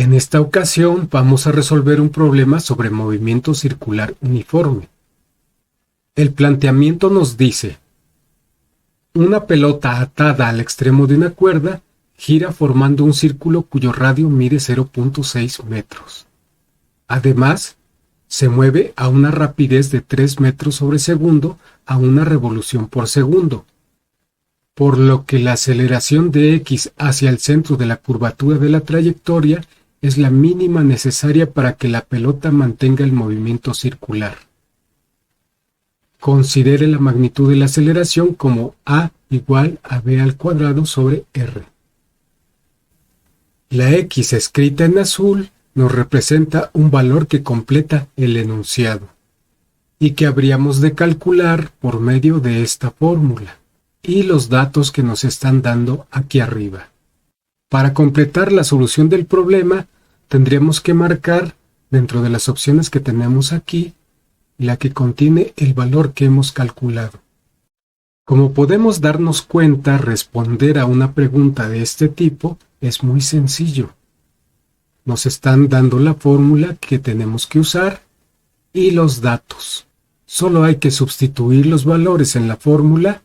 En esta ocasión vamos a resolver un problema sobre movimiento circular uniforme. El planteamiento nos dice: una pelota atada al extremo de una cuerda gira formando un círculo cuyo radio mide 0.6 metros. Además, se mueve a una rapidez de 3 metros sobre segundo a una revolución por segundo, por lo que la aceleración de x hacia el centro de la curvatura de la trayectoria es la mínima necesaria para que la pelota mantenga el movimiento circular. Considere la magnitud de la aceleración como a igual a b al cuadrado sobre r. La x escrita en azul nos representa un valor que completa el enunciado y que habríamos de calcular por medio de esta fórmula y los datos que nos están dando aquí arriba. Para completar la solución del problema, tendríamos que marcar dentro de las opciones que tenemos aquí la que contiene el valor que hemos calculado. Como podemos darnos cuenta, responder a una pregunta de este tipo es muy sencillo. Nos están dando la fórmula que tenemos que usar y los datos. Solo hay que sustituir los valores en la fórmula,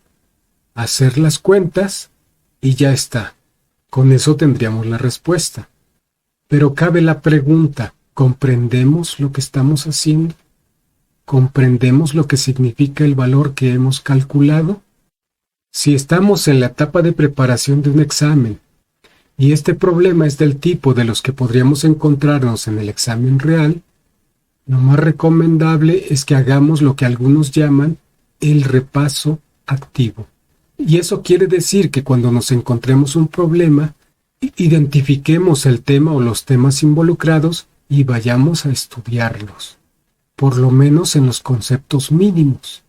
hacer las cuentas y ya está. Con eso tendríamos la respuesta. Pero cabe la pregunta: ¿comprendemos lo que estamos haciendo? ¿Comprendemos lo que significa el valor que hemos calculado? Si estamos en la etapa de preparación de un examen y este problema es del tipo de los que podríamos encontrarnos en el examen real, lo más recomendable es que hagamos lo que algunos llaman el repaso activo. Y eso quiere decir que cuando nos encontremos un problema, identifiquemos el tema o los temas involucrados y vayamos a estudiarlos, por lo menos en los conceptos mínimos.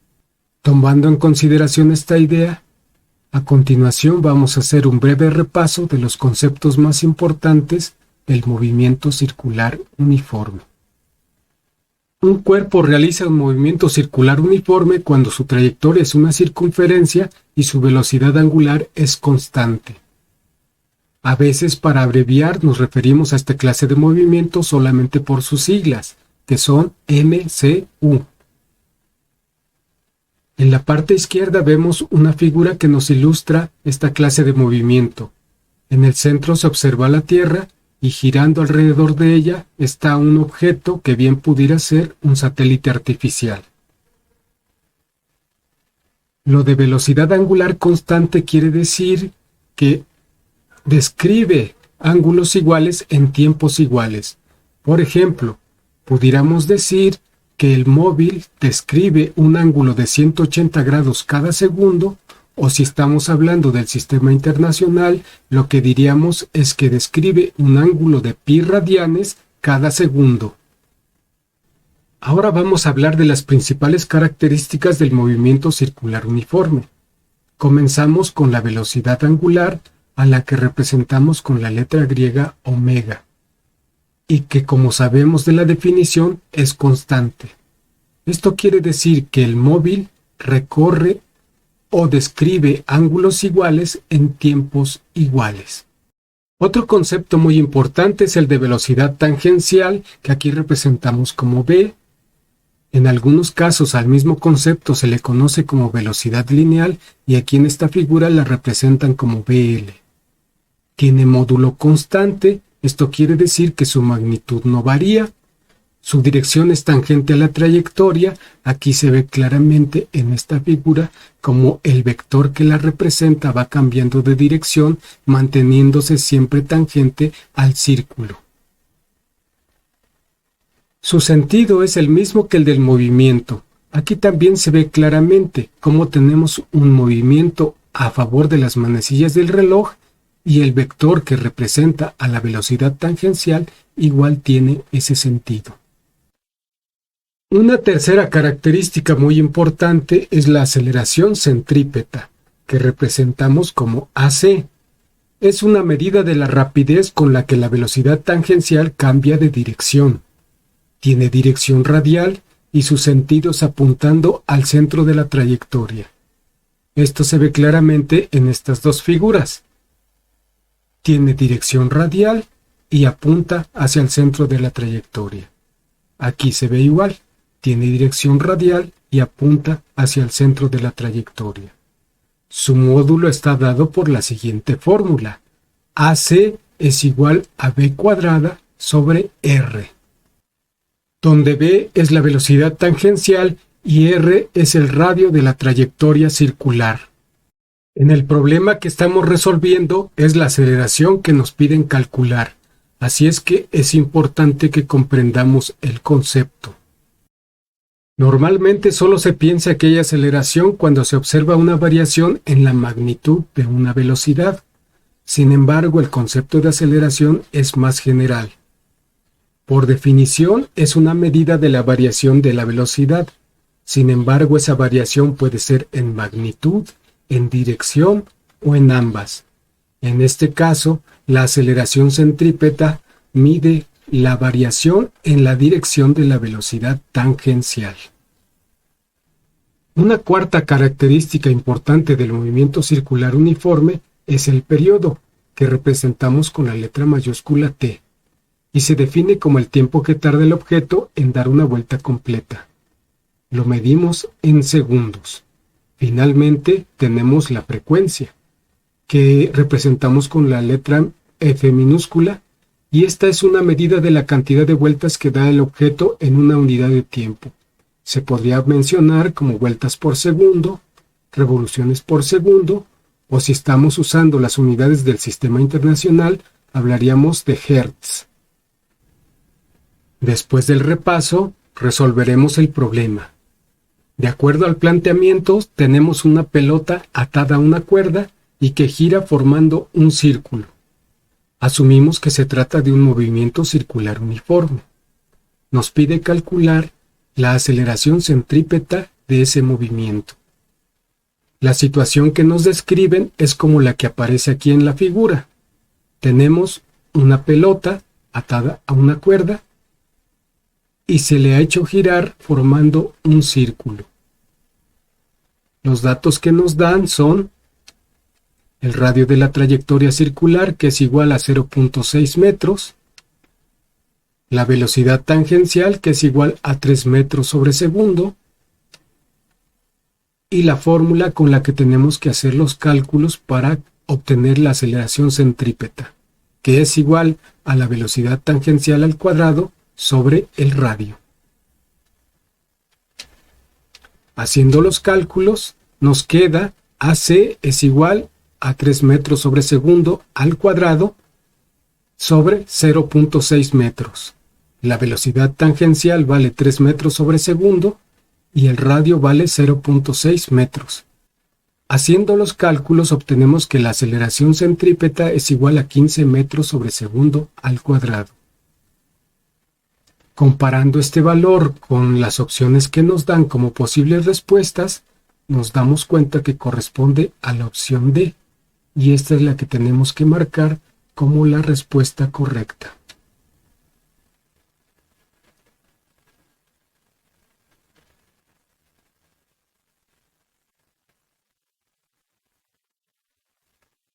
Tomando en consideración esta idea, a continuación vamos a hacer un breve repaso de los conceptos más importantes del movimiento circular uniforme. Un cuerpo realiza un movimiento circular uniforme cuando su trayectoria es una circunferencia y su velocidad angular es constante. A veces, para abreviar, nos referimos a esta clase de movimiento solamente por sus siglas, que son MCU. En la parte izquierda vemos una figura que nos ilustra esta clase de movimiento. En el centro se observa la Tierra y girando alrededor de ella está un objeto que bien pudiera ser un satélite artificial. Lo de velocidad angular constante quiere decir que describe ángulos iguales en tiempos iguales. Por ejemplo, pudiéramos decir que el móvil describe un ángulo de 180 grados cada segundo, o si estamos hablando del sistema internacional, lo que diríamos es que describe un ángulo de pi radianes cada segundo. Ahora vamos a hablar de las principales características del movimiento circular uniforme. Comenzamos con la velocidad angular, a la que representamos con la letra griega omega, y que, como sabemos de la definición, es constante. Esto quiere decir que el móvil recorre o describe ángulos iguales en tiempos iguales. Otro concepto muy importante es el de velocidad tangencial, que aquí representamos como v. En algunos casos al mismo concepto se le conoce como velocidad lineal y aquí en esta figura la representan como vl. Tiene módulo constante, esto quiere decir que su magnitud no varía. Su dirección es tangente a la trayectoria, aquí se ve claramente en esta figura como el vector que la representa va cambiando de dirección, manteniéndose siempre tangente al círculo. Su sentido es el mismo que el del movimiento. Aquí también se ve claramente cómo tenemos un movimiento a favor de las manecillas del reloj y el vector que representa a la velocidad tangencial igual tiene ese sentido. Una tercera característica muy importante es la aceleración centrípeta, que representamos como AC. Es una medida de la rapidez con la que la velocidad tangencial cambia de dirección. Tiene dirección radial y sus sentidos apuntando al centro de la trayectoria. Esto se ve claramente en estas dos figuras. Tiene dirección radial y apunta hacia el centro de la trayectoria. Aquí se ve igual, tiene dirección radial y apunta hacia el centro de la trayectoria. Su módulo está dado por la siguiente fórmula: AC es igual a B cuadrada sobre R, donde B es la velocidad tangencial y R es el radio de la trayectoria circular. En el problema que estamos resolviendo es la aceleración que nos piden calcular, así es que es importante que comprendamos el concepto. Normalmente solo se piensa que hay aceleración cuando se observa una variación en la magnitud de una velocidad. Sin embargo, el concepto de aceleración es más general. Por definición, es una medida de la variación de la velocidad. Sin embargo, esa variación puede ser en magnitud, en dirección o en ambas. En este caso, la aceleración centrípeta mide la variación en la dirección de la velocidad tangencial. Una cuarta característica importante del movimiento circular uniforme es el periodo, que representamos con la letra mayúscula T, y se define como el tiempo que tarda el objeto en dar una vuelta completa. Lo medimos en segundos. Finalmente, tenemos la frecuencia, que representamos con la letra F minúscula, y esta es una medida de la cantidad de vueltas que da el objeto en una unidad de tiempo. Se podría mencionar como vueltas por segundo, revoluciones por segundo, o si estamos usando las unidades del sistema internacional, hablaríamos de hertz. Después del repaso, resolveremos el problema. De acuerdo al planteamiento, tenemos una pelota atada a una cuerda y que gira formando un círculo. Asumimos que se trata de un movimiento circular uniforme. Nos pide calcular la aceleración centrípeta de ese movimiento. La situación que nos describen es como la que aparece aquí en la figura. Tenemos una pelota atada a una cuerda y se le ha hecho girar formando un círculo. Los datos que nos dan son el radio de la trayectoria circular, que es igual a 0.6 metros, la velocidad tangencial, que es igual a 3 metros sobre segundo, y la fórmula con la que tenemos que hacer los cálculos para obtener la aceleración centrípeta, que es igual a la velocidad tangencial al cuadrado sobre el radio. Haciendo los cálculos, nos queda AC es igual a 3 metros sobre segundo al cuadrado sobre 0.6 metros. La velocidad tangencial vale 3 metros sobre segundo y el radio vale 0.6 metros. Haciendo los cálculos obtenemos que la aceleración centrípeta es igual a 15 metros sobre segundo al cuadrado. Comparando este valor con las opciones que nos dan como posibles respuestas, nos damos cuenta que corresponde a la opción D, y esta es la que tenemos que marcar como la respuesta correcta.